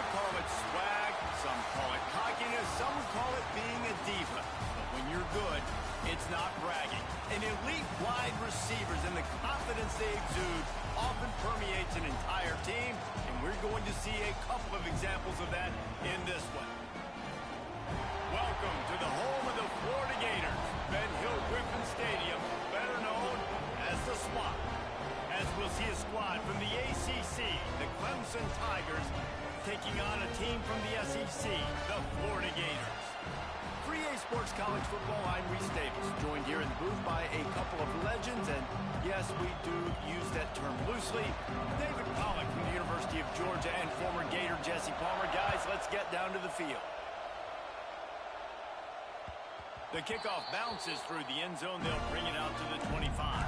would call it swag, some call it cockiness, some would call it being a diva. But when you're good, it's not bragging. And elite wide receivers and the confidence they exude often permeates an entire team, and we're going to see a couple of examples of that in this one. Welcome to the home of the Florida Gators, Ben Hill Griffin Stadium, better known as the Swamp. As we'll see a squad from the ACC, the Clemson Tigers, taking on a team from the SEC, the Florida Gators. For EA Sports College Football, I'm Reese Davis, joined here in the booth by a couple of legends, and yes, we do use that term loosely. David Pollack from the University of Georgia and former Gator Jesse Palmer. Guys, let's get down to the field. The kickoff bounces through the end zone. They'll bring it out to the 25.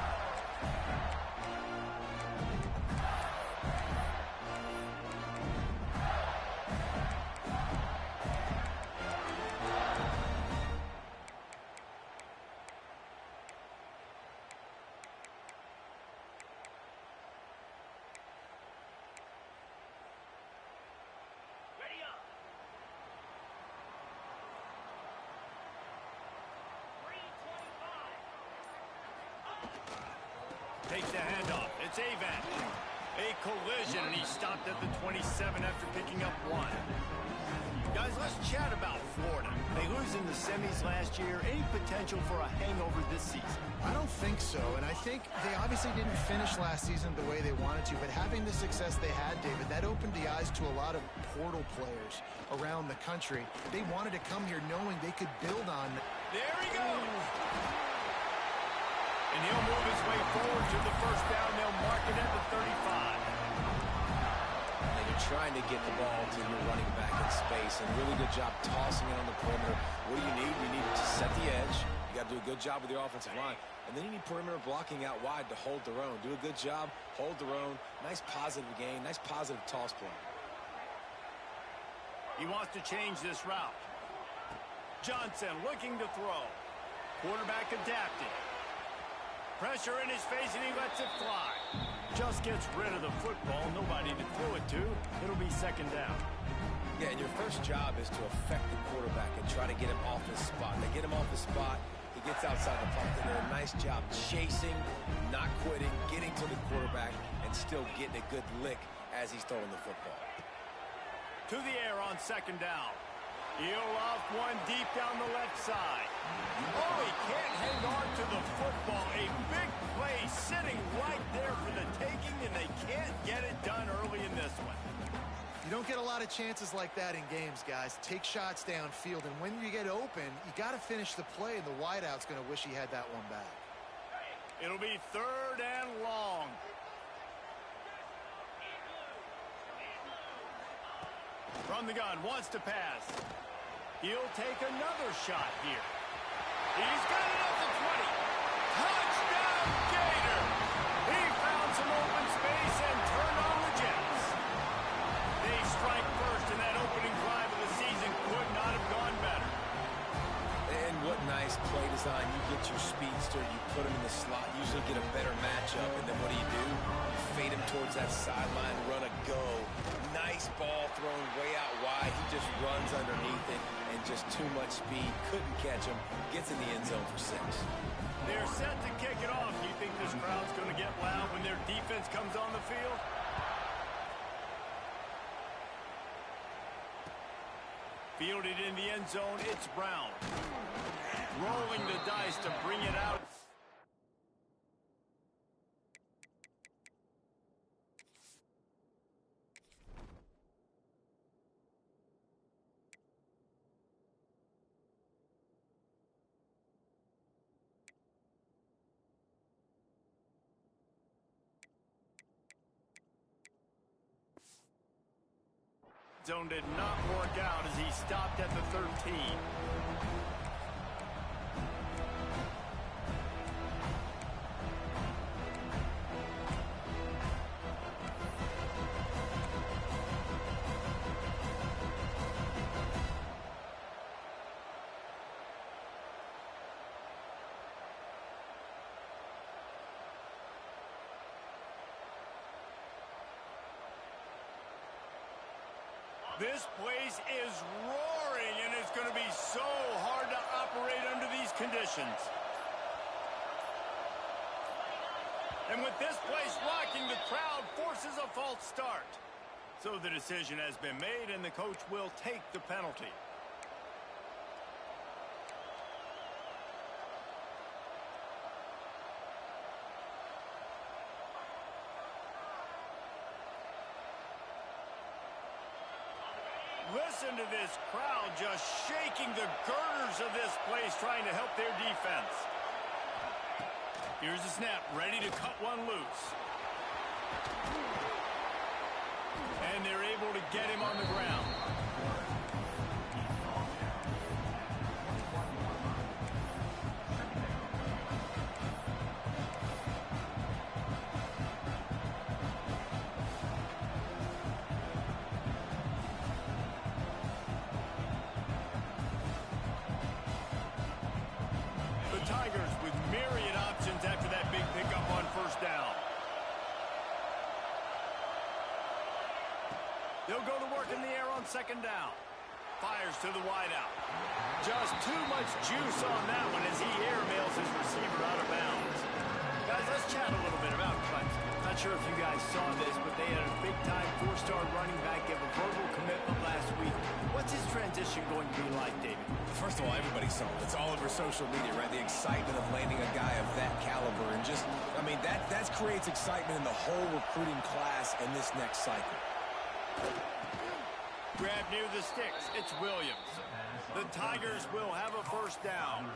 Takes the handoff. It's Avant. A collision, and he stopped at the 27 after picking up one. Guys, let's chat about Florida. They lose in the semis last year. Any potential for a hangover this season? I don't think so, and I think they obviously didn't finish last season the way they wanted to, but having the success they had, David, that opened the eyes to a lot of portal players around the country. They wanted to come here knowing they could build on. There he goes! And he'll move his way forward to the first down. They'll mark it at the 35. And you're trying to get the ball to your running back in space, and really good job tossing it on the perimeter. What do you need? You need to set the edge. You got to do a good job with your offensive line. And then you need perimeter blocking out wide to hold their own. Do a good job, hold their own. Nice positive gain, nice positive toss play. He wants to change this route. Johnson looking to throw. Quarterback adapting. Pressure in his face, and he lets it fly. Just gets rid of the football. Nobody to throw it to. It'll be second down. Yeah, and your first job is to affect the quarterback and try to get him off his spot. They get him off his spot. He gets outside the pocket. They're a nice job chasing, not quitting, getting to the quarterback, and still getting a good lick as he's throwing the football. To the air on second down. He'll off one deep down the left side. Oh, he can't hang on to the football. A big play sitting right there for the taking, and they can't get it done early in this one. You don't get a lot of chances like that in games, guys. Take shots downfield, and when you get open, you got to finish the play, and the wideout's going to wish he had that one back. It'll be third and long. From the gun, wants to pass. He'll take another shot here. He's got it at the 20. Touchdown, Gator! He found some open space and turned on the Jets. They strike first, and that opening drive of the season could not have gone better. And what nice play design. You get your speedster, you put him in the slot, usually get a better matchup, and then what do? You fade him towards that sideline, run a go. Nice ball thrown way out wide. He just runs underneath it, and just too much speed. Couldn't catch him. Gets in the end zone for 6. They're set to kick it off. Do you think this crowd's going to get loud when their defense comes on the field? Fielded in the end zone, it's Brown. Rolling the dice to bring it out. Zone did not work out as he stopped at the 13. This place is roaring, and it's going to be so hard to operate under these conditions. And with this place rocking, the crowd forces a false start. So the decision has been made, and the coach will take the penalty. Listen to this crowd just shaking the girders of this place, trying to help their defense. Here's the snap, ready to cut one loose. And they're able to get him on the ground. Tigers with myriad options after that big pickup on first down. They'll go to work in the air on second down. Fires to the wideout. Just too much juice on that one as he airmails his receiver out of bounds. Guys, let's chat a little bit about Clemson. Not sure if you guys saw this, but they had a big-time four-star running back give a verbal commitment last week. What's his transition going to be like, David? First of all, everybody saw it. It's all over social media, right? The excitement of landing a guy of that caliber. And just, I mean, that creates excitement in the whole recruiting class in this next cycle. Grab near the sticks. It's Williams. The Tigers will have a first down.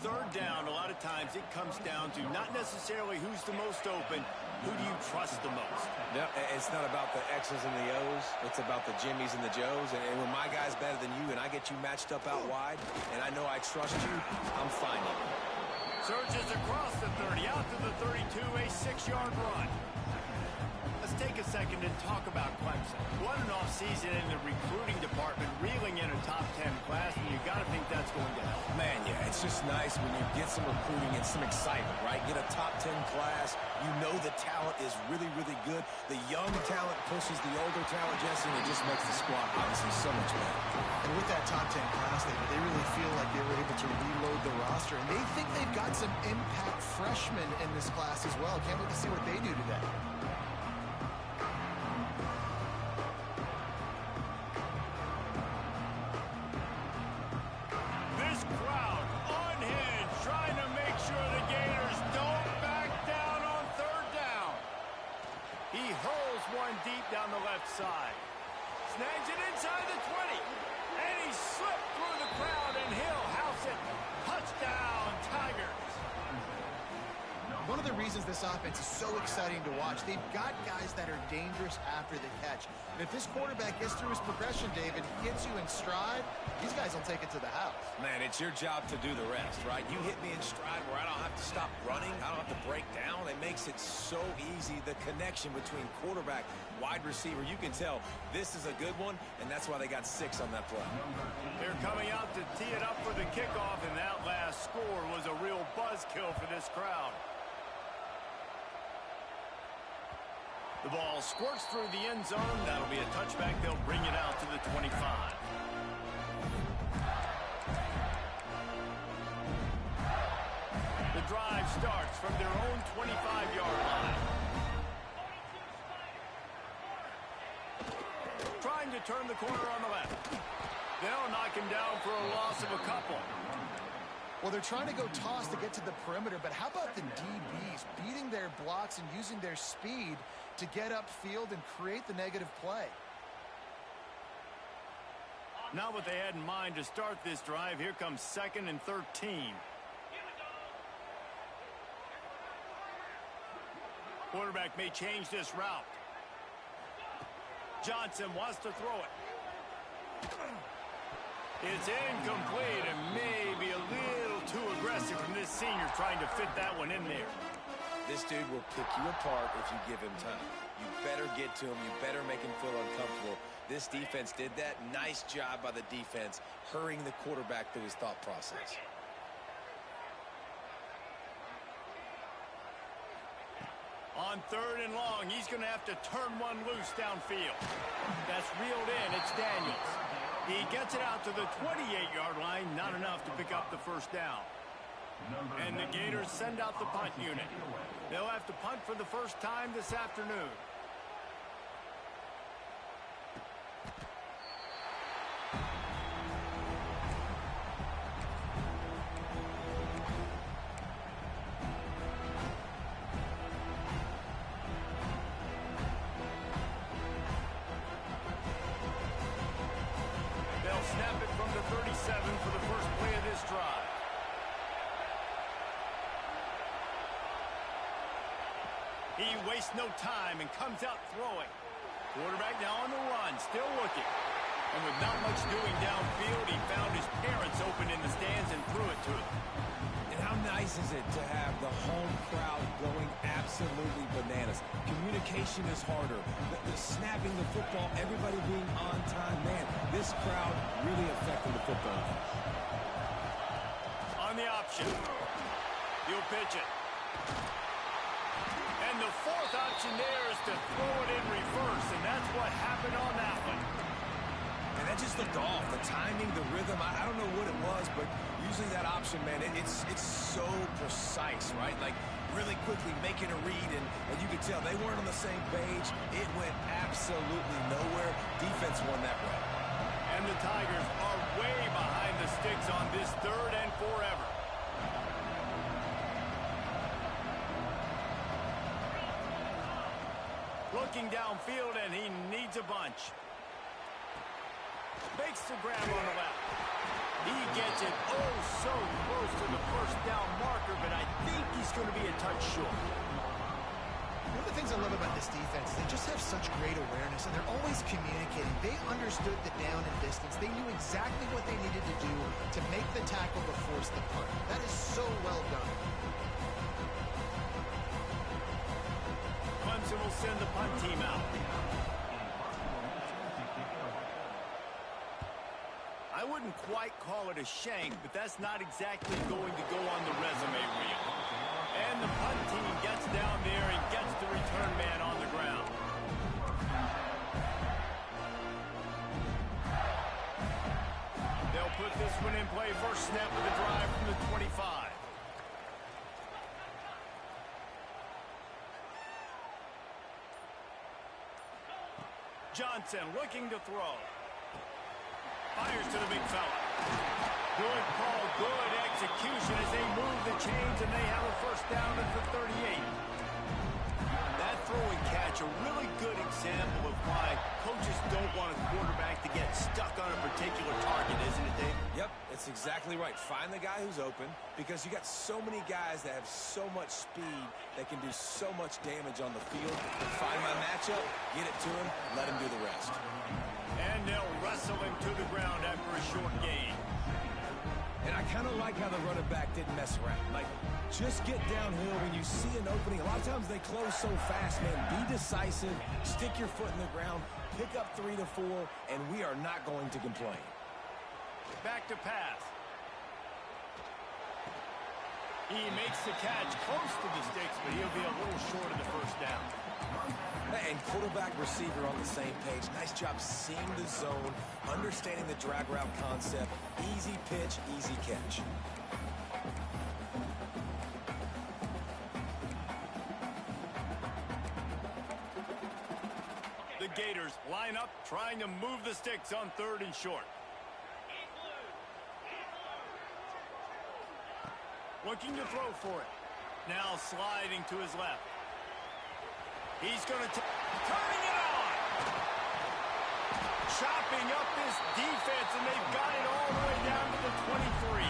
Third down, a lot of times it comes down to not necessarily who's the most open, who do you trust the most? Yep, it's not about the X's and the O's. It's about the Jimmies and the Joes. And when my guy's better than you and I get you matched up out wide and I know I trust you, I'm finding you. Surges across the 30, out to the 32, a 6-yard run. Let's take a second and talk about Clemson. What an offseason in the recruiting department, reeling in a top 10 class, and you got to think that's going to help. Man, yeah, it's just nice when you get some recruiting and some excitement, right? Get a top 10 class. You know the talent is really, really good. The young talent pushes the older talent, Jesse, and it just makes the squad obviously so much better. And with that top 10 class, they really feel like they were able to reload the roster, and they think they've got some impact freshmen in this class as well. Can't wait to see what they do today. Down the left side. Snags it inside the 20. And he slipped through the crowd, and he'll house it. Touchdown, Tigers. One of the reasons this offense is so exciting to watch, they've got guys that are dangerous after the catch. And if this quarterback gets through his progression, David, gets you in stride, these guys will take it to the house. Man, it's your job to do the rest, right? You hit me in stride where I don't have to stop running. I don't have to break down. It makes it so easy. The connection between quarterback, wide receiver, you can tell this is a good one, and that's why they got 6 on that play. They're coming out to tee it up for the kickoff, and that last score was a real buzzkill for this crowd. The ball squirts through the end zone. That'll be a touchback. They'll bring it out to the 25. The drive starts from their own 25-yard line. Trying to turn the corner on the left. They'll knock him down for a loss of a couple. Well, they're trying to go toss to get to the perimeter, but how about the DBs beating their blocks and using their speed to get upfield and create the negative play? Not what they had in mind to start this drive. Here comes 2nd and 13. Quarterback may change this route. Johnson wants to throw it. It's incomplete and maybe a little too aggressive from this senior trying to fit that one in there. This dude will pick you apart if you give him time. You better get to him. You better make him feel uncomfortable. This defense did that. Nice job by the defense, hurrying the quarterback through his thought process. On 3rd and long, he's going to have to turn one loose downfield. That's reeled in. It's Daniels. He gets it out to the 28-yard line. Not enough to pick up the first down. And the Gators send out the punt unit. They'll have to punt for the first time this afternoon. Snap it from the 37 for the first play of this drive. He wastes no time and comes out throwing. Quarterback now on the run, still looking. And with not much doing downfield, he found his parents open in the stands and threw it to him. And how nice is it to have the home crowd going absolutely bananas? Communication is harder. The snapping the football, everybody being on time. Man, this crowd really affecting the football. On the option. He'll pitch it. And the fourth option there is to throw it in reverse, and that's what happened on that one. And that just looked off. The timing, the rhythm, I don't know what it was, but usually that option, man, it's so precise, right? Like, really quickly making a read, and you could tell they weren't on the same page. It went absolutely nowhere. Defense won that one. And the Tigers are way behind the sticks on this 3rd and forever. Looking downfield, and he needs a bunch. Makes the grab on the left. He gets it so close to the first down marker, but I think he's going to be a touch short. One of the things I love about this defense, they just have such great awareness, and they're always communicating. They understood the down and distance. They knew exactly what they needed to do to make the tackle to force the punt. That is so well done. Clemson will send the punt team out. I wouldn't quite call it a shank, but that's not exactly going to go on the resume reel. And the punt team gets down there and gets the return man on the ground. They'll put this one in play. First snap of the drive from the 25. Johnson looking to throw. Fires to the big fella. Good call, good execution as they move the chains, and they have a first down at the 38. That throw and catch, a really good example of why coaches don't want a quarterback to get stuck on a particular target, isn't it, Dave? Yep, it's exactly right. Find the guy who's open, because you got so many guys that have so much speed that can do so much damage on the field. Find my matchup, get it to him, let him do the rest. And they'll wrestle him to the ground after a short gain. And I kind of like how the running back didn't mess around. Like, just get downhill when you see an opening. A lot of times they close so fast, man. Be decisive, stick your foot in the ground, pick up 3 to 4, and we are not going to complain. Back to pass. He makes the catch close to the sticks, but he'll be a little short of the first down. And quarterback, receiver on the same page. Nice job seeing the zone, understanding the drag route concept. Easy pitch, easy catch. The Gators line up, trying to move the sticks on 3rd and short. Looking to throw for it. Now sliding to his left. He's going to turning it on. Chopping up this defense, and they've got it all the way down to the 23.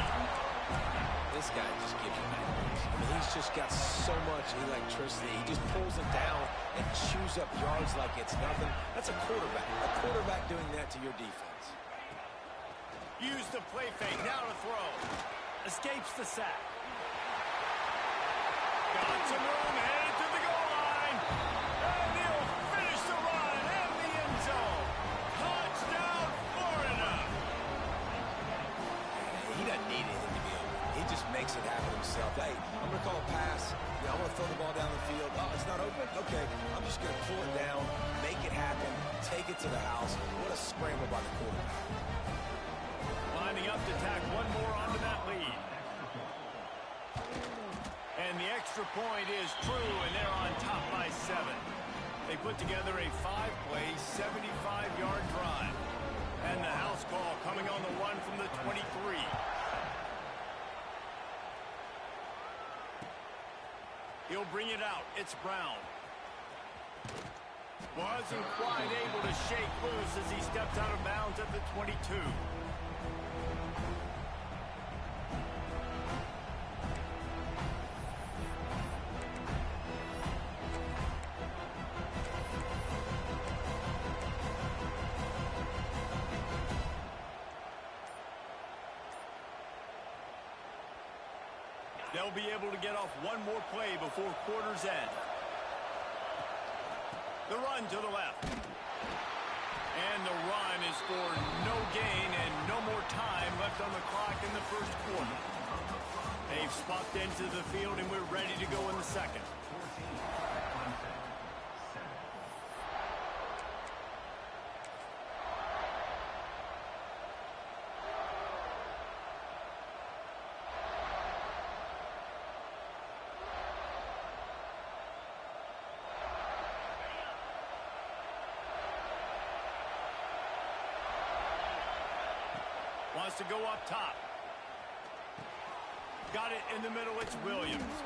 This guy just gives you nightmares. I mean, he's just got so much electricity. He just pulls it down and chews up yards like it's nothing. That's a quarterback. A quarterback doing that to your defense. Use the play fake. Now to throw. Escapes the sack. Got some room, headed to the goal line. And he'll finish the run in the end zone. Touchdown, Florida. He doesn't need anything to be open. He just makes it happen himself. Hey, I'm going to call a pass. I'm going to throw the ball down the field. Oh, it's not open. Okay, I'm just going to pull it down, make it happen, take it to the house. What a scramble by the quarterback. Lining up to tack one more onto that lead. And the extra point is true, and they're on top by 7. They put together a 5-play, 75-yard drive. And the house call coming on the run from the 23. He'll bring it out. It's Brown. Wasn't quite able to shake loose as he stepped out of bounds at the 22. They'll be able to get off one more play before quarter's end. The run to the left. And the run is for no gain and no more time left on the clock in the first quarter. They've swapped into the field and we're ready to go in the second. Wants to go up top. Got it in the middle. It's Williams.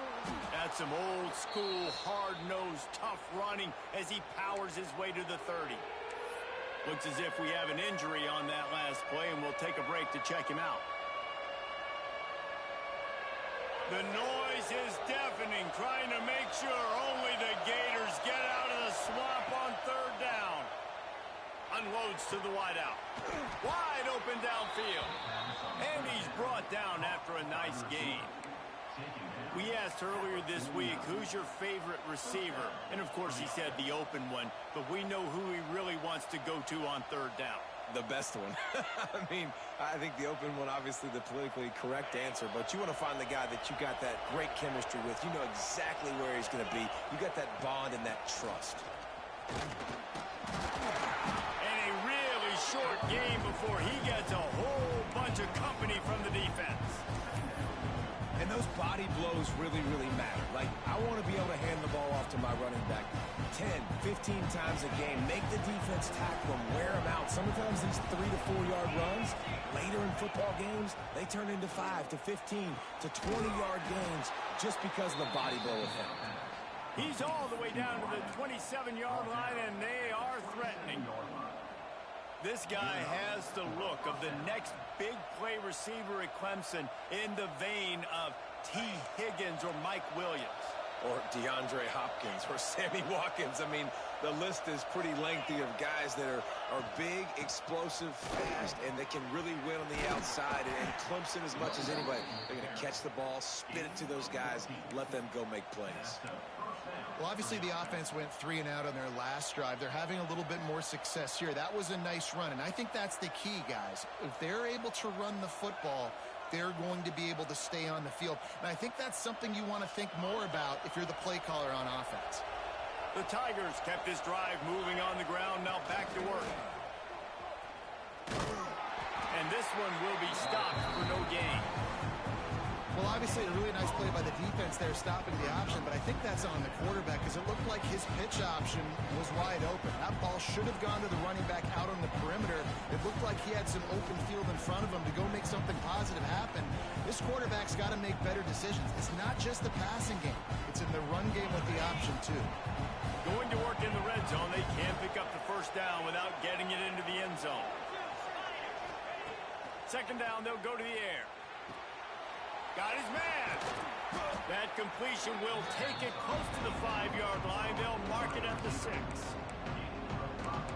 That's some old school, hard-nosed, tough running as he powers his way to the 30. Looks as if we have an injury on that last play, and we'll take a break to check him out. The noise is deafening, trying to make sure only the Gators get out of the swamp on third down. Unloads to the wideout. Wide open downfield. And he's brought down after a nice gain. We asked earlier this week, who's your favorite receiver? And of course he said the open one, but we know who he really wants to go to on third down. The best one. I mean, I think the open one, obviously the politically correct answer, but you want to find the guy that you got that great chemistry with. You know exactly where he's going to be. You got that bond and that trust. Short game before he gets a whole bunch of company from the defense. And those body blows really, really matter. Like, I want to be able to hand the ball off to my running back 10, 15 times a game. Make the defense tackle him, wear him out. Sometimes these 3 to 4 yard runs, later in football games, they turn into 5 to 15 to 20-yard gains just because of the body blow effect. He's all the way down to the 27-yard line, and they are threatening. This guy has the look of the next big play receiver at Clemson in the vein of T. Higgins or Mike Williams. Or DeAndre Hopkins or Sammy Watkins. I mean, the list is pretty lengthy of guys that are big, explosive, fast, and they can really win on the outside. And Clemson, as much as anybody, they're going to catch the ball, spin it to those guys, let them go make plays. Well, obviously the offense went 3 and out on their last drive. They're having a little bit more success here. That was a nice run, and I think that's the key, guys. If they're able to run the football, they're going to be able to stay on the field. And I think that's something you want to think more about if you're the play caller on offense. The Tigers kept this drive moving on the ground, now back to work. And this one will be stopped for no gain. Well, obviously, a really nice play by the defense there, stopping the option, but I think that's on the quarterback because it looked like his pitch option was wide open. That ball should have gone to the running back out on the perimeter. It looked like he had some open field in front of him to go make something positive happen. This quarterback's got to make better decisions. It's not just the passing game. It's in the run game with the option, too. Going to work in the red zone, they can't pick up the first down without getting it into the end zone. Second down, they'll go to the air. Got his man. That completion will take it close to the 5-yard line. They'll mark it at the 6.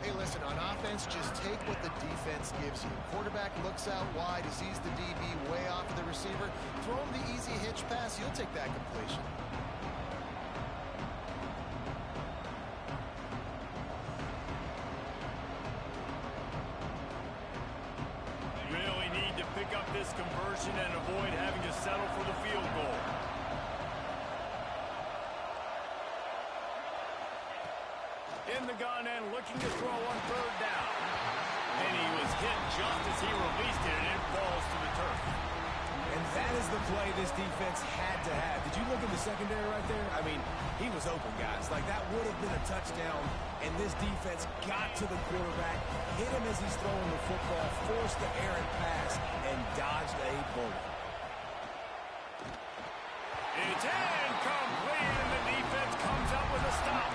Hey, listen, on offense, just take what the defense gives you. Quarterback looks out wide, he sees the DB way off of the receiver. Throw him the easy hitch pass. You'll take that completion. This conversion and avoid having to settle for the field goal. In the gun and looking to throw on third down. And he was hit just as he released it, and it falls to the turf. And that is the play this defense had to have. Did you look at the secondary right there? I mean, he was open, guys. Like, that would have been a touchdown, and this defense got to the quarterback, hit him as he's throwing the football, forced the errant pass, and dodged a bullet. It's incomplete, and the defense comes up with a stop.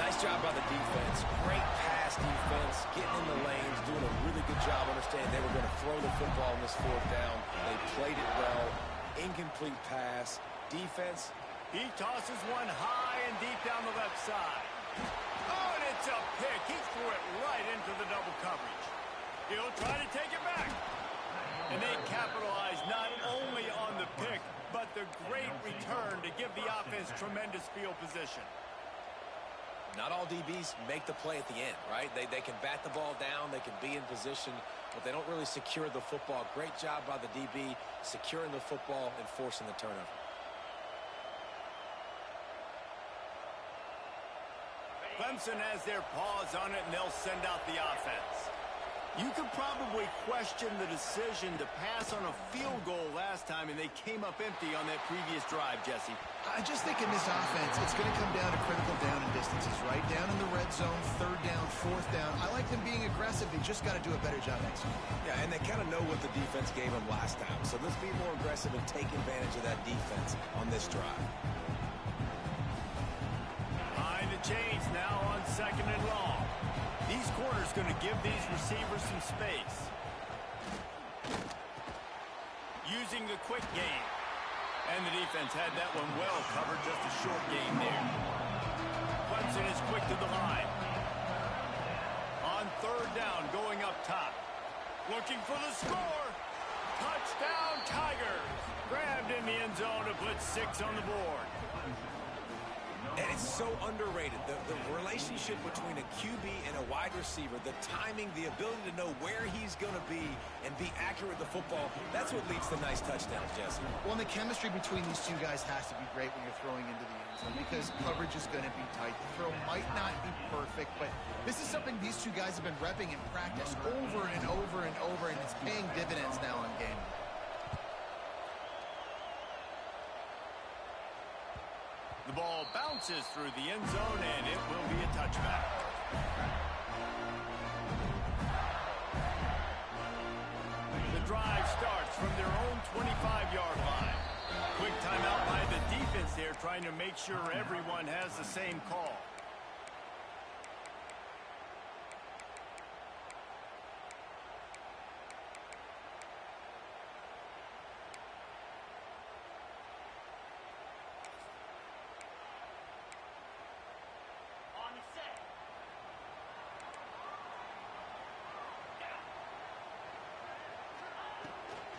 Nice job by the defense. Great pass defense, getting in the lanes, doing a really good job understanding they were going to throw the football in this fourth down. They played it well. Incomplete pass. Defense. He tosses one high and deep down the left side. Oh, and it's a pick. He threw it right into the double coverage. He'll try to take it back. And they capitalize not only on the pick, but the great return to give the offense tremendous field position. Not all DBs make the play at the end, right? They can bat the ball down, they can be in position, but they don't really secure the football. Great job by the DB securing the football and forcing the turnover. Clemson has their paws on it, and they'll send out the offense. You could probably question the decision to pass on a field goal last time, and they came up empty on that previous drive, Jesse. I just think in this offense, it's going to come down to critical down and distances, right? Down in the red zone, third down, fourth down. I like them being aggressive. They just got to do a better job next week. Yeah, and they kind of know what the defense gave them last time. So let's be more aggressive and take advantage of that defense on this drive. Behind the chains now on second and long. These corners going to give these receivers some space. Using the quick game. And the defense had that one well covered, just a short gain there. Clemson is quick to the line. On third down, going up top. Looking for the score. Touchdown, Tigers. Grabbed in the end zone to put 6 on the board. And it's so underrated. The relationship between a QB and a wide receiver, the timing, the ability to know where he's going to be and be accurate with the football, that's what leads to nice touchdowns, Jesse. Well, and the chemistry between these two guys has to be great when you're throwing into the end zone because coverage is going to be tight. The throw might not be perfect, but this is something these two guys have been repping in practice over and over and over, and it's paying dividends now on game day. The ball bounces through the end zone, and it will be a touchback. The drive starts from their own 25-yard line. Quick timeout by the defense there, trying to make sure everyone has the same call.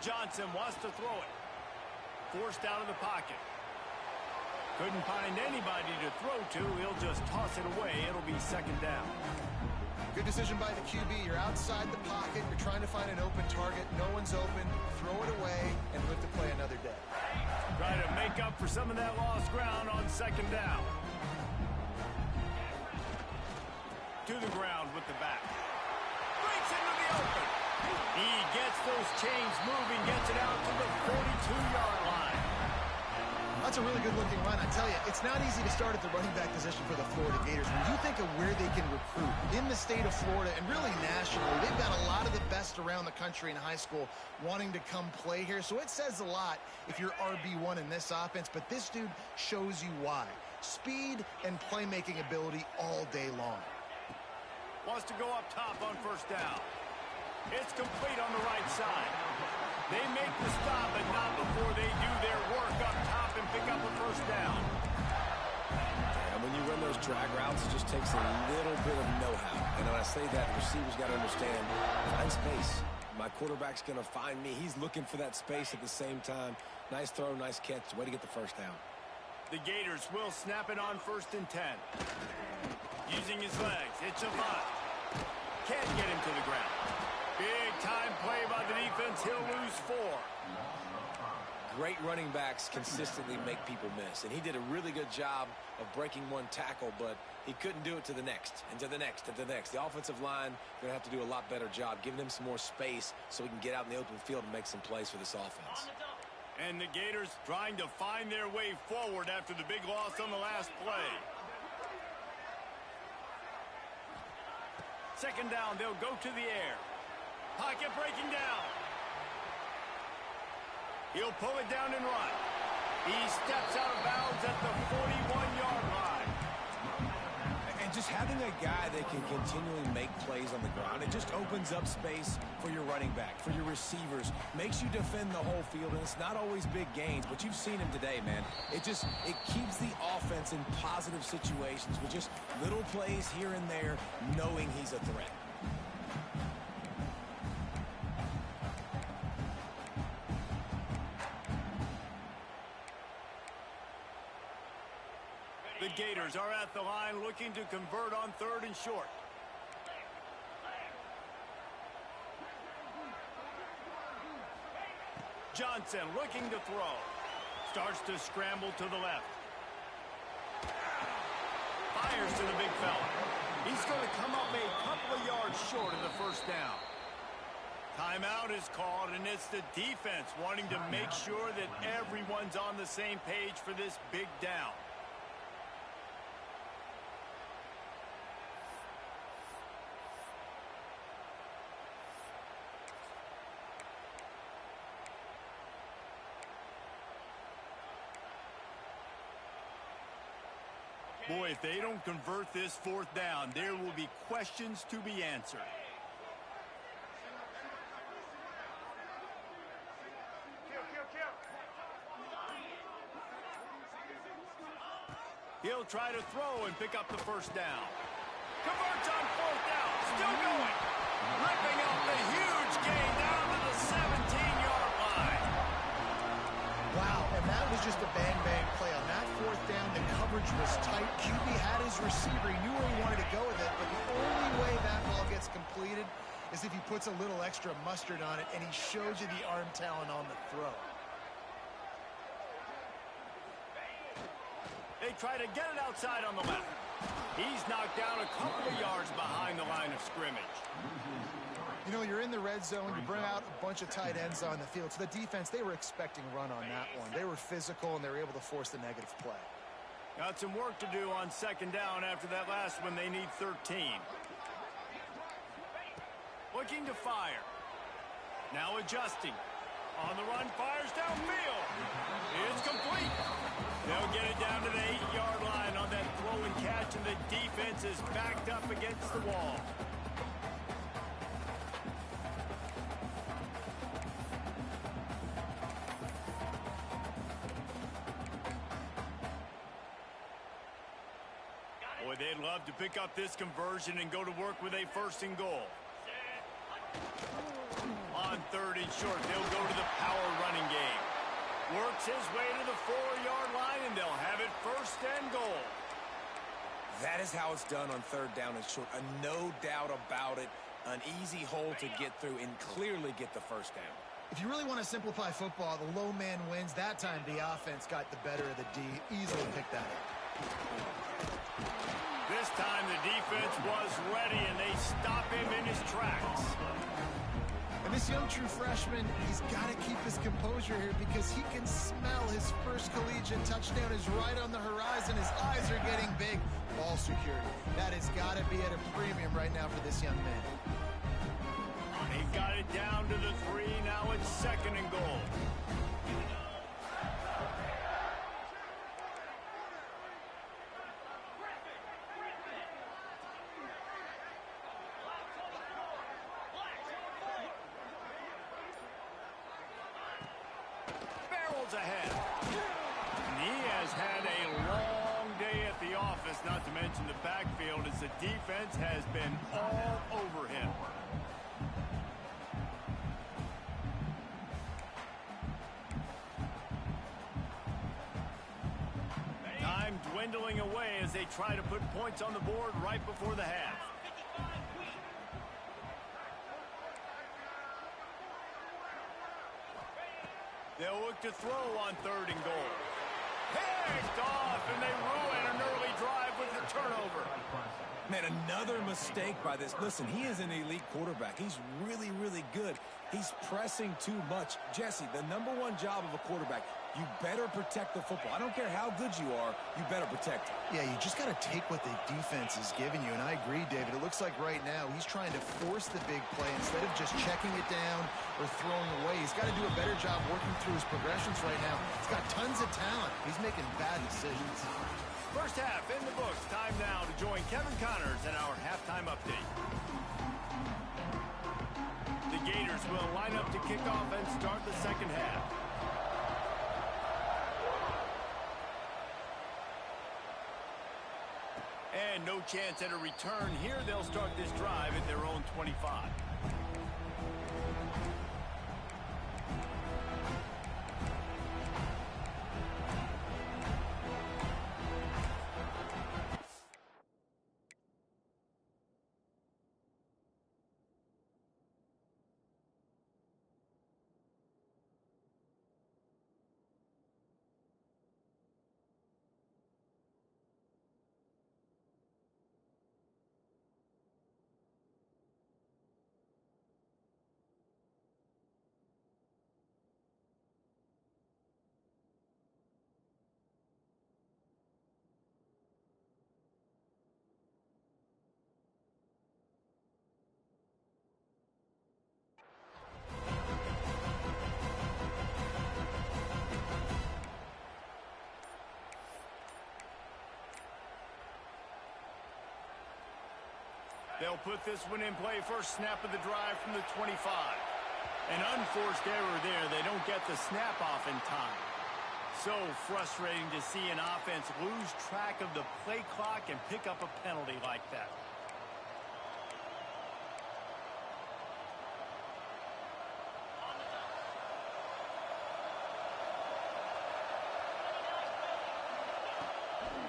Johnson wants to throw it. Forced out of the pocket. Couldn't find anybody to throw to. He'll just toss it away. It'll be second down. Good decision by the QB. You're outside the pocket. You're trying to find an open target. No one's open. Throw it away and live to play another day. Try to make up for some of that lost ground on second down. To the ground with the back. Breaks into the open. He gets those chains moving, gets it out to the 42-yard line. That's a really good-looking run. I tell you, it's not easy to start at the running back position for the Florida Gators. When you think of where they can recruit in the state of Florida and really nationally, they've got a lot of the best around the country in high school wanting to come play here. So it says a lot if you're RB1 in this offense, but this dude shows you why. Speed and playmaking ability all day long. Wants to go up top on first down. It's complete on the right side. They make the stop, but not before they do their work up top and pick up a first down. And when you run those drag routes, it just takes a little bit of know-how. And when I say that, the receiver's got to understand, find space. My quarterback's going to find me. He's looking for that space at the same time. Nice throw, nice catch. Way to get the first down. The Gators will snap it on 1st and 10. Using his legs, it's Avant. Can't get him to the ground. Big time play by the defense. He'll lose 4. Great running backs consistently make people miss, and he did a really good job of breaking one tackle, but he couldn't do it to the next, and to the next, and to the next. The offensive line going to have to do a lot better job giving him some more space so he can get out in the open field and make some plays for this offense. And the Gators trying to find their way forward after the big loss on the last play. Second down, they'll go to the air. Pocket breaking down. He'll pull it down and run. He steps out of bounds at the 41-yard line. And just having a guy that can continually make plays on the ground, it just opens up space for your running back, for your receivers, makes you defend the whole field, and it's not always big gains, but you've seen him today, man. It keeps the offense in positive situations with just little plays here and there, knowing he's a threat. The Gators are at the line looking to convert on 3rd and short. Johnson looking to throw. Starts to scramble to the left. Fires to the big fella. He's going to come up a couple of yards short of the first down. Timeout is called, and it's the defense wanting to make sure that everyone's on the same page for this big down. Boy, if they don't convert this 4th down, there will be questions to be answered. He'll try to throw and pick up the first down. Converts on 4th down. Still going. Ripping up the huge gain down to the 17-yard line. Wow, and that was just a bang-bang play. On that 4th down, the coverage was tight. QB had his receiver. He knew where he wanted to go with it, but the only way that ball gets completed is if he puts a little extra mustard on it, and he shows you the arm talent on the throw. They try to get it outside on the left. He's knocked down a couple of yards behind the line of scrimmage. You know, you're in the red zone, you bring out a bunch of tight ends on the field. So the defense, they were expecting run on that one. They were physical, and they were able to force the negative play. Got some work to do on 2nd down after that last one. They need 13. Looking to fire. Now adjusting. On the run, fires downfield. It's complete. They'll get it down to the 8-yard line on that throw and catch, and the defense is backed up against the wall. Boy, they'd love to pick up this conversion and go to work with a 1st and goal. On 3rd and short, they'll go to the power running game. Works his way to the 4-yard line, and they'll have it 1st and goal. That is how it's done on 3rd down and short. No doubt about it. An easy hole to get through and clearly get the 1st down. If you really want to simplify football, the low man wins. That time, the offense got the better of the D. Easily picked that up. This time, the defense was ready, and they stop him in his tracks. And this young true freshman, he's got to keep his composure here because he can smell his first collegiate touchdown is right on the horizon. His eyes are getting big. Ball secured. That has got to be at a premium right now for this young man. He got it down to the 3. Now it's 2nd and goal. Ahead. And he has had a long day at the office, not to mention the backfield, as the defense has been all over him. Time dwindling away as they try to put points on the board right before the half. They'll look to throw on 3rd and goal. Picked off, and they ruin an early drive with the turnover. Man, another mistake by this. Listen, he is an elite quarterback. He's really, really good. He's pressing too much. Jesse, the #1 job of a quarterback, you better protect the football. I don't care how good you are, you better protect it. Yeah, you just got to take what the defense is giving you, and I agree, David. It looks like right now he's trying to force the big play instead of just checking it down or throwing away. He's got to do a better job working through his progressions right now. He's got tons of talent. He's making bad decisions. First half in the books. Time now to join Kevin Connors in our halftime update. The Gators will line up to kick off and start the second half. And no chance at a return here. They'll start this drive at their own 25. They'll put this one in play. First snap of the drive from the 25. An unforced error there. They don't get the snap off in time. So frustrating to see an offense lose track of the play clock and pick up a penalty like that.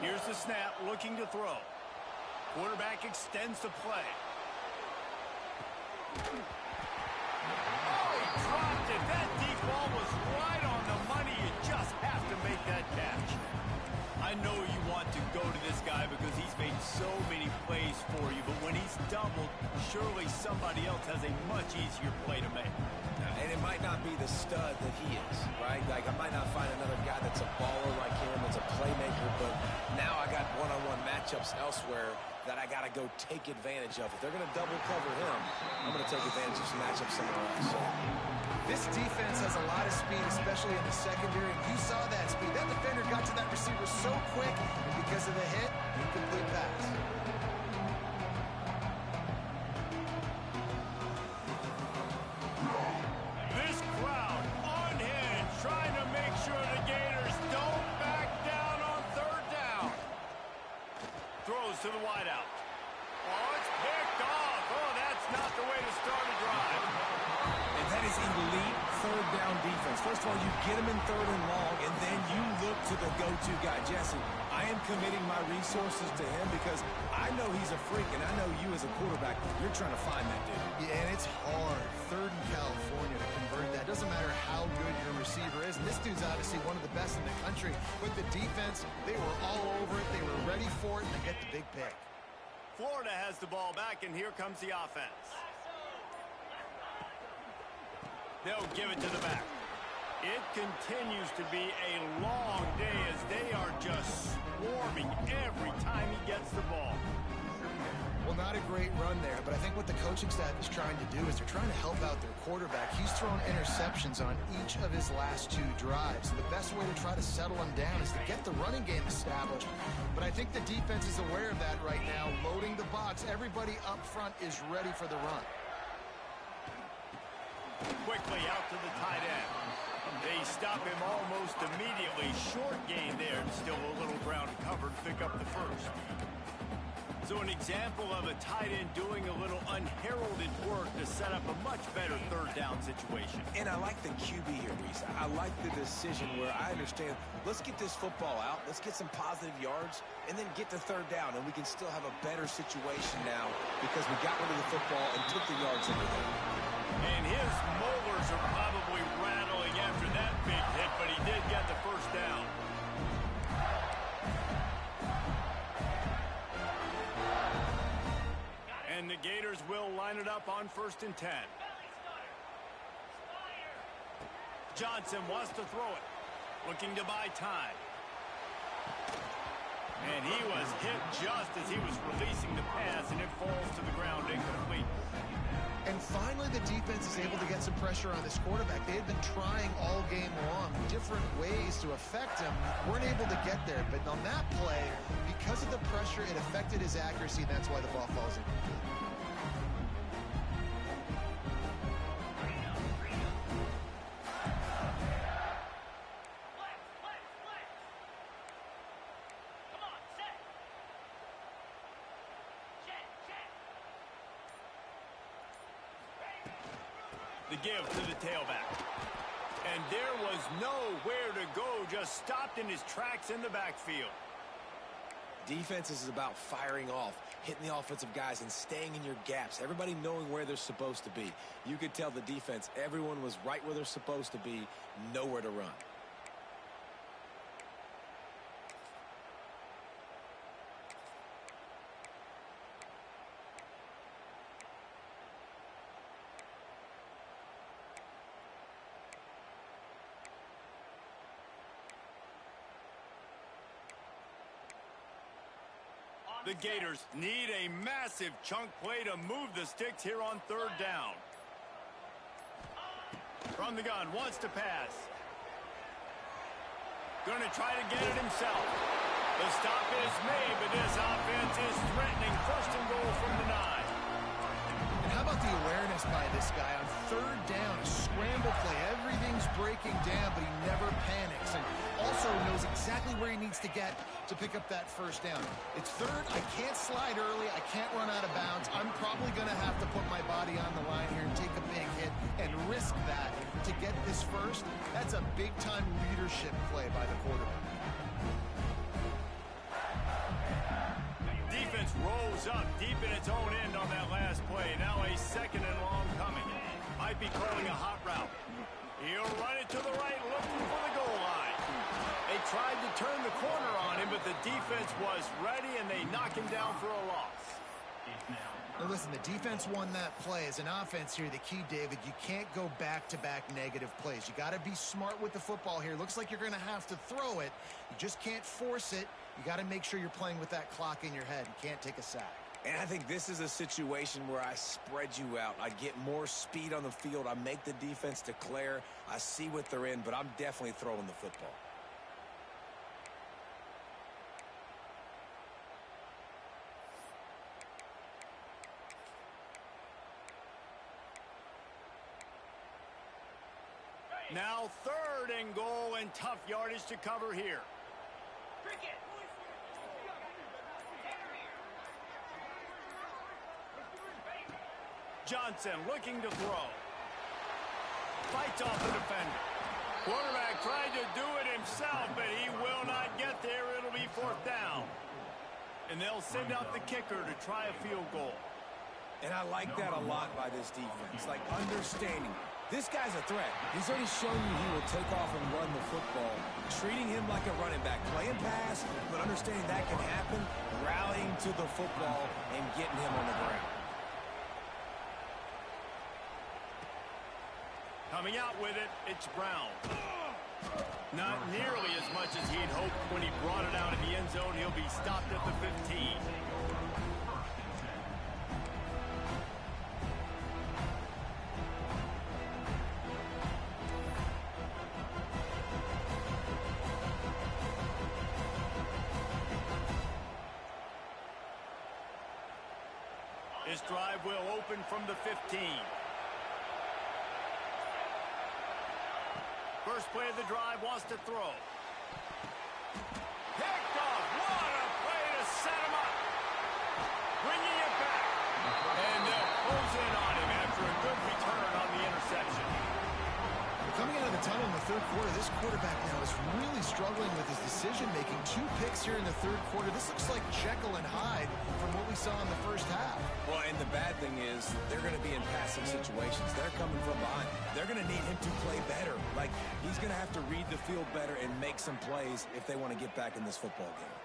Here's the snap, looking to throw. Quarterback extends the play. Oh, he dropped it. That deep ball was right on the money. You just have to make that catch. I know you want to go to this guy because he's made so many plays for you, but when he's doubled, surely somebody else has a much easier play to make. And it might not be the stud that he is, right? Like, I might not find another guy that's a baller like him, that's a playmaker, but now I got one-on-one matchups elsewhere that I got to go take advantage of. If they're going to double cover him, I'm going to take advantage of some matchups somewhere else. This defense has a lot of speed, especially in the secondary. You saw that speed. That defender got to that receiver so quick, and because of the hit, incomplete pass. This crowd unhinged, trying to make sure the Gators don't back down on 3rd down. Throws to the wideout. Oh, it's picked off. Oh, that's not the way to start a drive. And that is elite 3rd down defense. First of all, you get him in 3rd and long, and then you look to the go-to guy. Jesse, I am committing my resources to him because I know he's a freak, and I know you as a quarterback, you're trying to find that dude. Yeah, and it's hard. 3rd in California to convert that. Doesn't matter how good your receiver is. And this dude's obviously one of the best in the country. But the defense, they were all over it. They were ready for it, and they get the big pick. Florida has the ball back, and here comes the offense. They'll give it to the back. It continues to be a long day as they are just swarming every time he gets the ball. Well, not a great run there, but I think what the coaching staff is trying to do is they're trying to help out their quarterback. He's thrown interceptions on each of his last 2 drives. So the best way to try to settle him down is to get the running game established. But I think the defense is aware of that right now, loading the box. Everybody up front is ready for the run. Quickly out to the tight end. They stop him almost immediately. Short gain there, and still a little ground covered. Pick up the first. So an example of a tight end doing a little unheralded work to set up a much better third down situation. And I like the QB here, Reese. I like the decision where I understand, let's get this football out, let's get some positive yards, and then get to third down, and we can still have a better situation now because we got rid of the football and took the yards over there. And his molars are probably rattling after that big hit, but he did get the first down. And the Gators will line it up on 1st and 10. Johnson wants to throw it, looking to buy time. And he was hit just as he was releasing the pass, and it falls to the ground incomplete. And finally, the defense is able to get some pressure on this quarterback. They had been trying all game long different ways to affect him. Weren't able to get there. But on that play, because of the pressure, it affected his accuracy. That's why the ball falls in. The give to the tailback. And there was nowhere to go, just stopped in his tracks in the backfield. Defense is about firing off, hitting the offensive guys, and staying in your gaps. Everybody knowing where they're supposed to be. You could tell the defense, everyone was right where they're supposed to be, nowhere to run. The Gators need a massive chunk play to move the sticks here on 3rd down. From the gun, wants to pass. Going to try to get it himself. The stop is made, but this offense is threatening 1st and goal from the 9. And how about the awareness by this guy on 3rd down? A scramble play. Everything's breaking down, but he never panics. And also knows exactly where he needs to get to pick up that 1st down. It's 3rd. I can't slide early. I can't run out of bounds. I'm probably going to have to put my body on the line here and take a big hit and risk that to get this 1st. That's a big-time leadership play by the quarterback. Defense rolls up deep in its own end on that last play. Now a 2nd and long coming. Might be calling a hot route. He'll run it to the right, looking for the goal line. They tried to turn the corner on him, but the defense was ready, and they knock him down for a loss. Now listen, the defense won that play. As an offense here, the key, David, you can't go back-to-back negative plays. You got to be smart with the football here. Looks like you're going to have to throw it. You just can't force it. You got to make sure you're playing with that clock in your head. You can't take a sack. And I think this is a situation where I spread you out. I get more speed on the field. I make the defense declare. I see what they're in, but I'm definitely throwing the football. Now 3rd and goal, and tough yardage to cover here. Johnson looking to throw. Fights off the defender. Quarterback tried to do it himself, but he will not get there. It'll be 4th down. And they'll send out the kicker to try a field goal. And I like that a lot by this defense, like understanding. This guy's a threat. He's already shown you he will take off and run the football. Treating him like a running back. Playing pass, but understanding that can happen. Rallying to the football and getting him on the ground. Coming out with it, it's Brown. Not nearly as much as he'd hoped when he brought it out in the end zone. He'll be stopped at the 15. This drive will open from the 15. First play of the drive, wants to throw. Picked off. What a play to set him up. quarter. This quarterback now is really struggling with his decision-making. 2 picks here in the third quarter. This looks like Jekyll and Hyde from what we saw in the first half. Well, and the bad thing is they're going to be in passing situations. They're coming from behind. They're going to need him to play better. Like, he's going to have to read the field better and make some plays if they want to get back in this football game.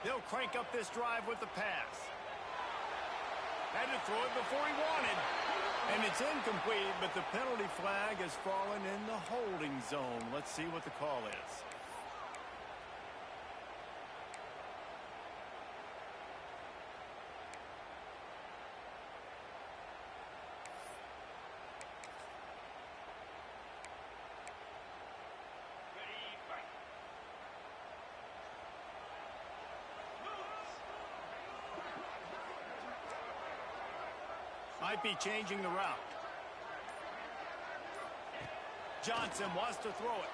They'll crank up this drive with the pass. Had to throw it before he wanted. And it's incomplete, but the penalty flag has fallen in the holding zone. Let's see what the call is. Might be changing the route. Johnson wants to throw it.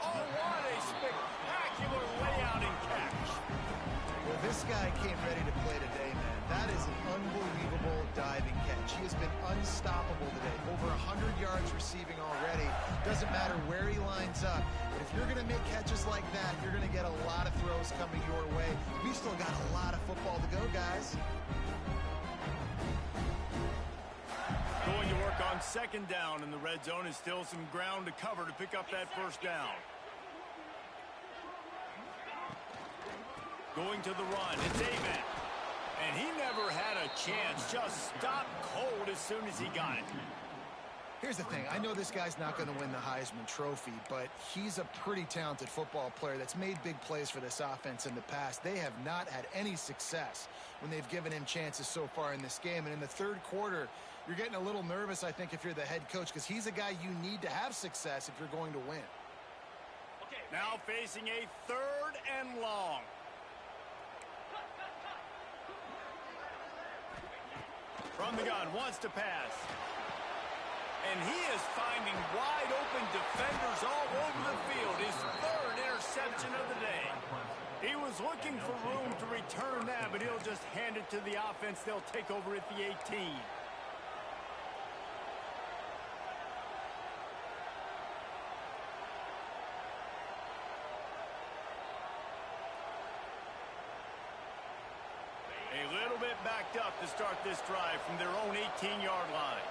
Oh, what a spectacular layout and catch. Well, this guy came ready to play today, man. That is an unbelievable diving catch. He has been unstoppable today. Over 100 yards receiving already. Doesn't matter where he lines up. But if you're going to make catches like that, you're going to get a lot of throws coming your way. We've still got a lot of football to go, guys. Going to work on second down in the red zone, is still some ground to cover to pick up that first down. Going to the run, it's Avent. And he never had a chance, just stopped cold as soon as he got it. Here's the thing. I know this guy's not going to win the Heisman Trophy, but he's a pretty talented football player that's made big plays for this offense in the past. They have not had any success when they've given him chances so far in this game. And in the third quarter, you're getting a little nervous, I think, if you're the head coach, because he's a guy you need to have success if you're going to win. Okay, now facing a 3rd and long. From the gun, wants to pass. And he is finding wide open defenders all over the field. His 3rd interception of the day. He was looking for room to return that, but he'll just hand it to the offense. They'll take over at the 18. A little bit backed up to start this drive from their own 18-yard line.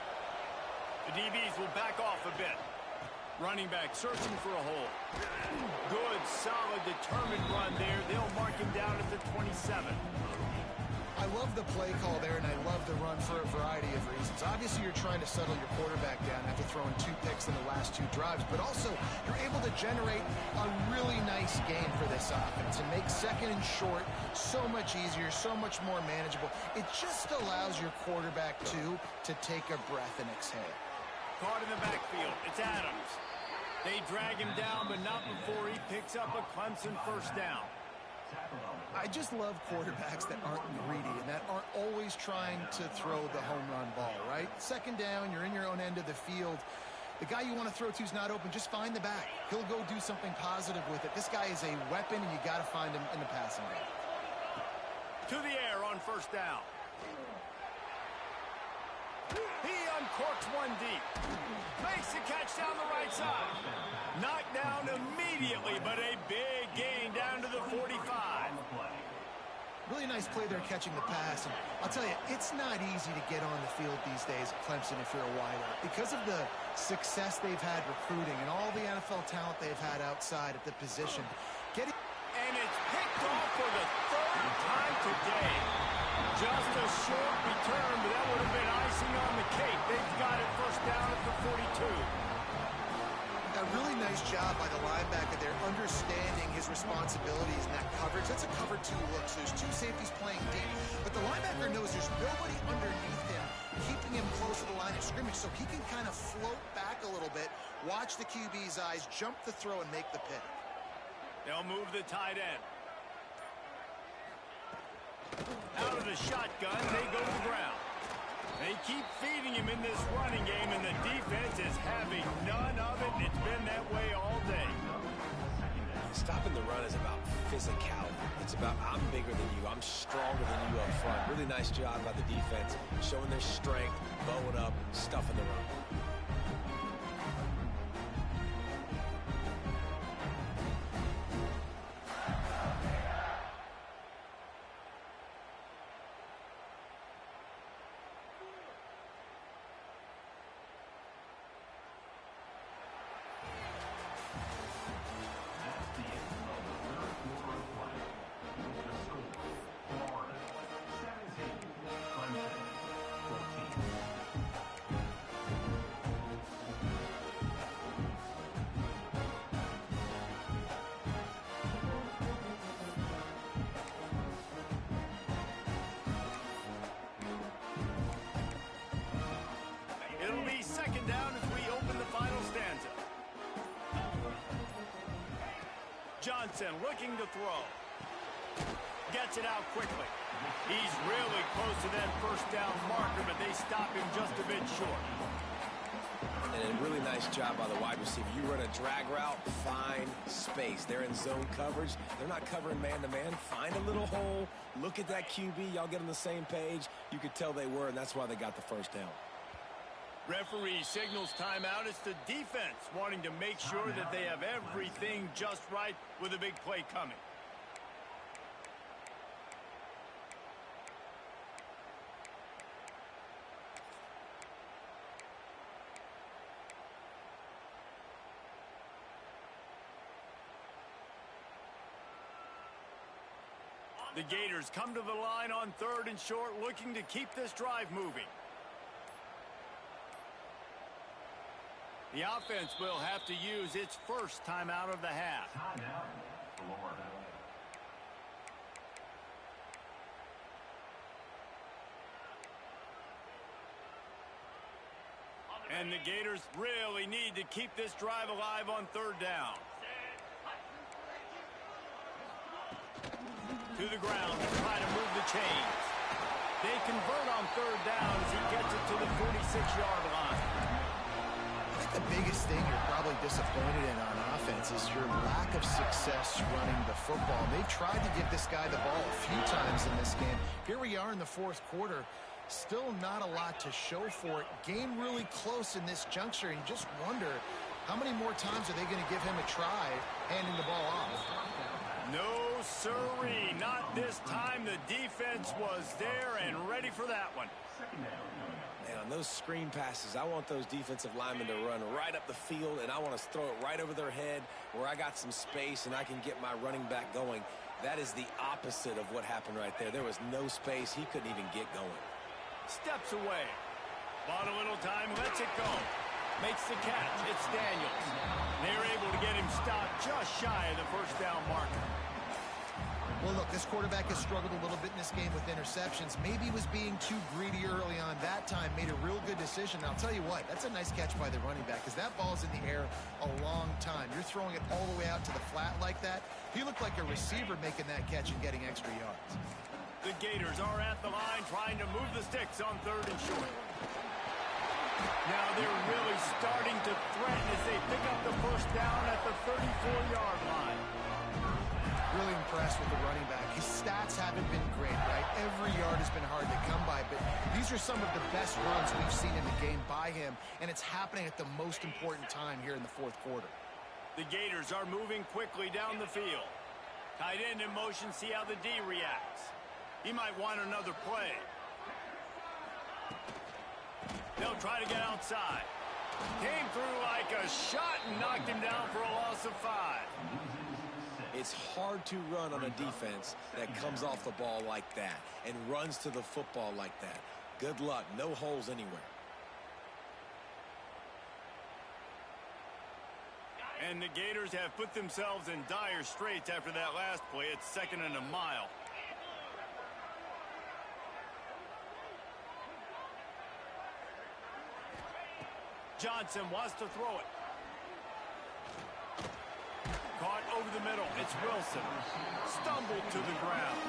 The DBs will back off a bit. Running back searching for a hole. Good, solid, determined run there. They'll mark him down at the 27. I love the play call there, and I love the run for a variety of reasons. Obviously, you're trying to settle your quarterback down after throwing 2 picks in the last 2 drives, but also you're able to generate a really nice game for this offense and make second and short so much easier, so much more manageable. It just allows your quarterback, too, to take a breath and exhale. Caught in the backfield. It's Adams. They drag him down, but not before he picks up a Clemson first down. I just love quarterbacks that aren't greedy and that aren't always trying to throw the home run ball, right? Second down, you're in your own end of the field. The guy you want to throw to is not open. Just find the back. He'll go do something positive with it. This guy is a weapon, and you got to find him in the passing game. To the air on first down. He uncorks one deep. Makes the catch down the right side. Knocked down immediately, but a big gain down to the 45. Really nice play there catching the pass. And I'll tell you, it's not easy to get on the field these days at Clemson if you're a wideout. Because of the success they've had recruiting and all the NFL talent they've had outside at the position. And it's picked off for the 3rd time today. Just a short return, but that would have been icing on the cake. They've got it first down at the 42. A really nice job by the linebacker there, understanding his responsibilities in that coverage. That's a cover 2 look, so there's 2 safeties playing deep. But the linebacker knows there's nobody underneath him, keeping him close to the line of scrimmage, so he can kind of float back a little bit, watch the QB's eyes, jump the throw, and make the pick. They'll move the tight end. Out of the shotgun, they go to the ground. They keep feeding him in this running game, and the defense is having none of it, and it's been that way all day. Stopping the run is about physicality. It's about I'm bigger than you. I'm stronger than you up front. Really nice job by the defense, showing their strength, bowing up, stuffing the run. Johnson looking to throw. Gets it out quickly. He's really close to that first down marker, but they stop him just a bit short. And a really nice job by the wide receiver. You run a drag route, find space. They're in zone coverage. They're not covering man-to-man. Find a little hole. Look at that QB. Y'all get on the same page. You could tell they were, and that's why they got the first down. Referee signals timeout. It's the defense wanting to make sure that they have everything just right with a big play coming. The Gators come to the line on 3rd and short, looking to keep this drive moving. The offense will have to use its first timeout of the half. And the Gators really need to keep this drive alive on 3rd down. To the ground to try to move the chains. They convert on 3rd down as he gets it to the 46-yard line. I think the biggest thing you're probably disappointed in on offense is your lack of success running the football. They've tried to give this guy the ball a few times in this game. Here we are in the 4th quarter. Still not a lot to show for it. Game really close in this juncture. And you just wonder how many more times are they going to give him a try handing the ball off. No, sirree. Not this time. The defense was there and ready for that one. Man, on those screen passes, I want those defensive linemen to run right up the field, and I want to throw it right over their head where I got some space and I can get my running back going. That is the opposite of what happened right there. There was no space. He couldn't even get going. Steps away. Bought a little time. Lets it go. Makes the catch. It's Daniels. They're able to get him stopped just shy of the first down marker. Well, look, this quarterback has struggled a little bit in this game with interceptions. Maybe he was being too greedy early on. That time made a real good decision. And I'll tell you what, that's a nice catch by the running back because that ball's in the air a long time. You're throwing it all the way out to the flat like that. He looked like a receiver making that catch and getting extra yards. The Gators are at the line trying to move the sticks on 3rd and short. Now they're really starting to threaten as they pick up the first down at the 34-yard line. Really impressed with the running back. His stats haven't been great, right? Every yard has been hard to come by, but these are some of the best runs we've seen in the game by him, and it's happening at the most important time here in the 4th quarter. The Gators are moving quickly down the field. Tight end in motion, see how the D reacts. He might want another play. They'll try to get outside. Came through like a shot and knocked him down for a loss of 5. It's hard to run on a defense that comes off the ball like that and runs to the football like that. Good luck. No holes anywhere. And the Gators have put themselves in dire straits after that last play. It's 2nd and a mile. Johnson wants to throw it. Caught over the middle. It's Wilson. Stumbled to the ground.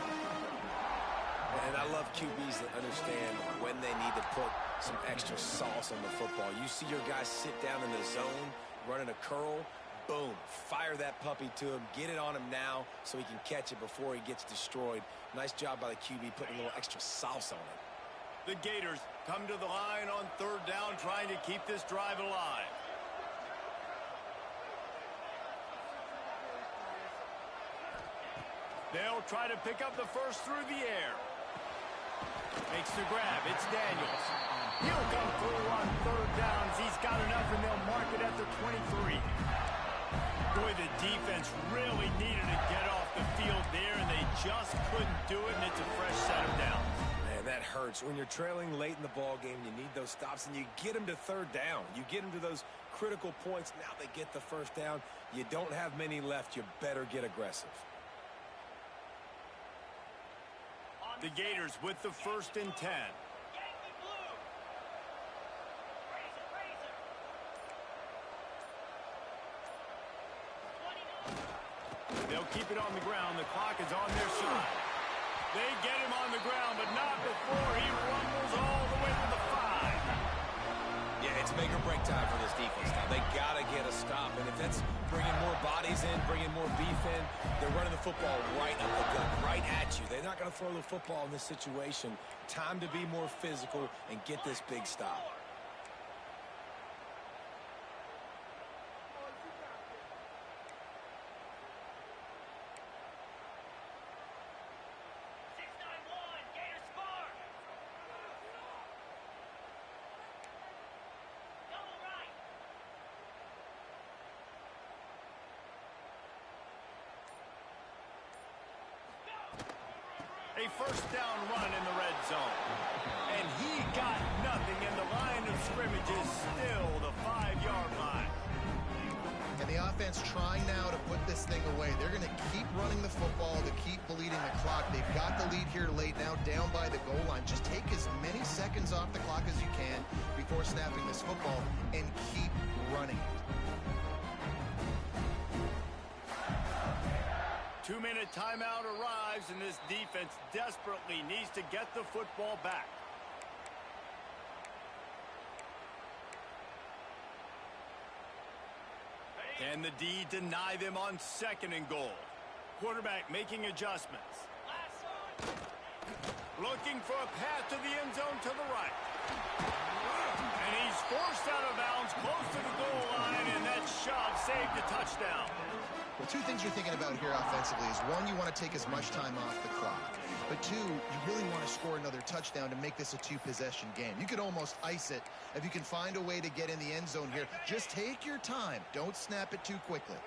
And I love QBs that understand when they need to put some extra sauce on the football. You see your guys sit down in the zone, running a curl, boom, fire that puppy to him, get it on him now so he can catch it before he gets destroyed. Nice job by the QB putting a little extra sauce on it. The Gators come to the line on 3rd down, trying to keep this drive alive. They'll try to pick up the first through the air. Makes the grab. It's Daniels. He'll come through on 3rd down as he's got enough, and they'll mark it at the 23. Boy, the defense really needed to get off the field there, and they just couldn't do it, and it's a fresh set of downs. Man, that hurts. When you're trailing late in the ball game, you need those stops, and you get them to 3rd down. You get them to those critical points. Now they get the first down. You don't have many left. You better get aggressive. The Gators with the 1st and 10. keep it on the ground. The clock is on their side. They get him on the ground, but not before he rumbles all the way to the 5. Yeah, it's make or break time for this defense now. They got to get a stop, and if that's bringing more bodies in, bringing more beef in, they're running the football right up the gut, right at you. They're not going to throw the football in this situation. Time to be more physical and get this big stop. A first down run in the red zone. And he got nothing, and the line of scrimmage is still the 5-yard line. And the offense trying now to put this thing away. They're going to keep running the football to keep bleeding the clock. They've got the lead here late now, down by the goal line. Just take as many seconds off the clock as you can before snapping this football and keep running it. 2-minute timeout arrives, and this defense desperately needs to get the football back. Can the D deny them on 2nd and goal? Quarterback making adjustments. Looking for a path to the end zone to the right. And he's forced out of bounds close to the goal line, and that shot saved a touchdown. Well, 2 things you're thinking about here offensively is, 1, you want to take as much time off the clock. But 2, you really want to score another touchdown to make this a 2-possession game. You could almost ice it if you can find a way to get in the end zone here. Just take your time. Don't snap it too quickly.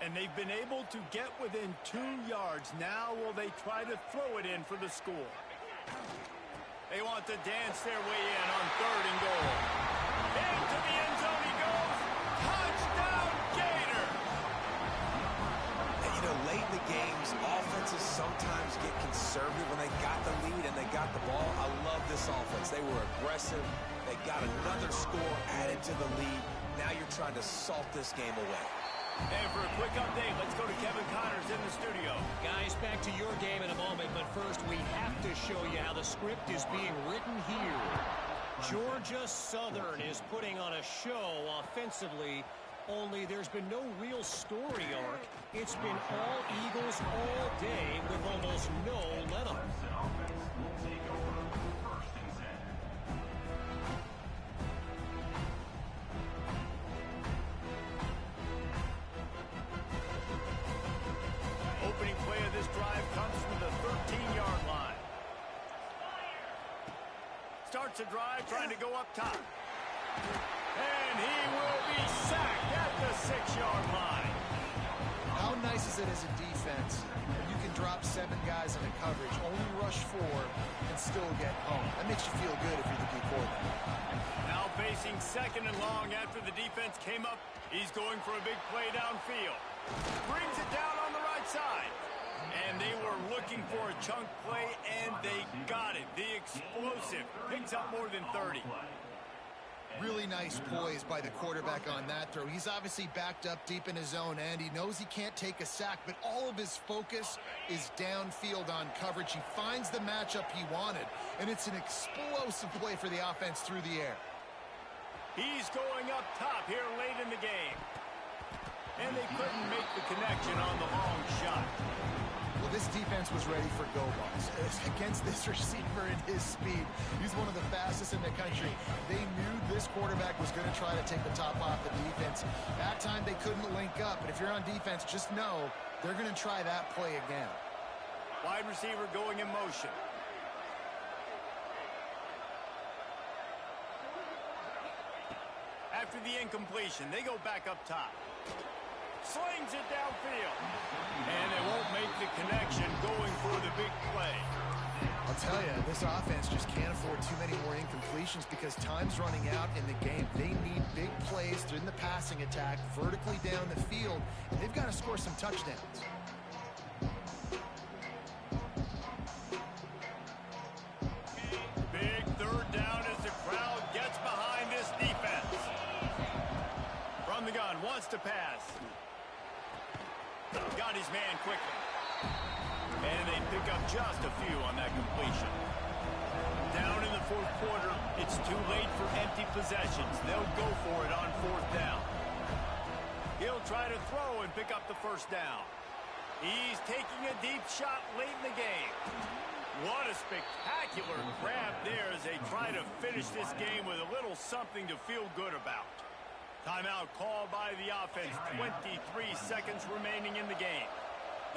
And they've been able to get within 2 yards. Now will they try to throw it in for the score? They want to dance their way in on 3rd and goal. Into the end zone he goes. Touchdown, Gator! And, you know, late in the games, offenses sometimes get conservative when they got the lead and they got the ball. I love this offense. They were aggressive. They got another score added to the lead. Now you're trying to salt this game away. And for a quick update, let's go to Kevin Connors in the studio. Guys, back to your game in a moment, but first we have to show you how the script is being written here. Georgia Southern is putting on a show offensively, only there's been no real story arc. It's been all Eagles all day with almost no let-up. Opening play of this drive comes from the 13-yard line. Starts a drive trying to go up top. And he will be sacked at the 6-yard line. How nice is it as a defense when you can drop 7 guys in a coverage, only rush 4, and still get home? That makes you feel good if you're the D quarterback. Now facing 2nd and long after the defense came up. He's going for a big play downfield. Brings it down on the right side. And they were looking for a chunk play, and they got it. The explosive picks up more than 30. Really nice poise by the quarterback on that throw. He's obviously backed up deep in his own end. He knows he can't take a sack, but all of his focus is downfield on coverage. He finds the matchup he wanted, and it's an explosive play for the offense through the air. He's going up top here late in the game. And they couldn't make the connection on the long shot. Well, this defense was ready for go balls. Against this receiver and his speed, he's one of the fastest in the country. They knew this quarterback was going to try to take the top off the defense. That time they couldn't link up, but if you're on defense, just know they're going to try that play again. Wide receiver going in motion. After the incompletion, they go back up top. Slings it downfield. And they won't make the connection going for the big play. I'll tell you, this offense just can't afford too many more incompletions because time's running out in the game. They need big plays in the passing attack, vertically down the field, and they've got to score some touchdowns. Big 3rd down as the crowd gets behind this defense. From the gun, wants to pass. Got his man quickly. And they pick up just a few on that completion. Down in the fourth quarter, it's too late for empty possessions. They'll go for it on fourth down. He'll try to throw and pick up the first down. He's taking a deep shot late in the game. What a spectacular grab there as they try to finish this game with a little something to feel good about. Timeout called by the offense. 23 seconds remaining in the game.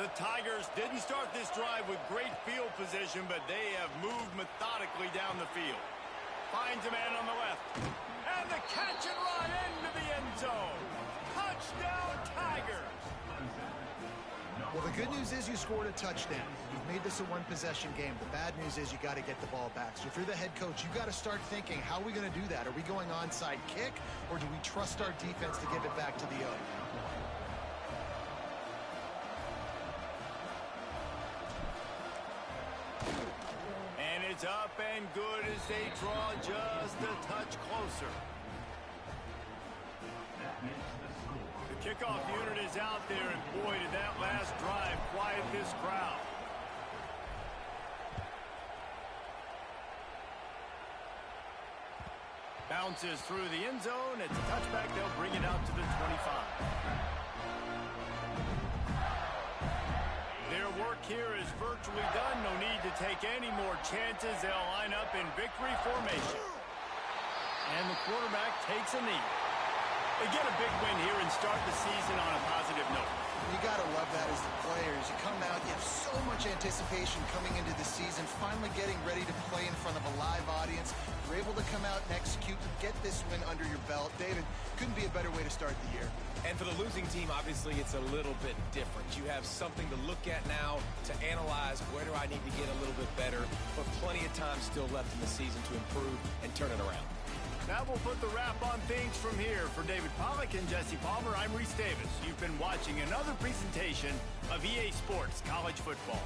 The Tigers didn't start this drive with great field position, but they have moved methodically down the field. Finds a man on the left. And the catch and run into the end zone. Touchdown, Tigers! Well, the good news is you scored a touchdown. You've made this a one-possession game. The bad news is you got to get the ball back. So if you're the head coach, you got to start thinking, how are we going to do that? Are we going onside kick, or do we trust our defense to give it back to the O? And it's up and good as they draw just a touch closer. The kickoff unit is out there, and boy, did that last drive quiet this crowd. Bounces through the end zone. It's a touchback. They'll bring it out to the 25. Their work here is virtually done. No need to take any more chances. They'll line up in victory formation. And the quarterback takes a knee. They get a big win here and start the season on a positive note. You got to love that as the players. You come out, you have so much anticipation coming into the season, finally getting ready to play in front of a live audience. You're able to come out and execute and get this win under your belt. David, couldn't be a better way to start the year. And for the losing team, obviously, it's a little bit different. You have something to look at now to analyze where do I need to get a little bit better, but plenty of time still left in the season to improve and turn it around. Now we'll put the wrap on things from here. For David Pollack and Jesse Palmer, I'm Reese Davis. You've been watching another presentation of EA Sports College Football.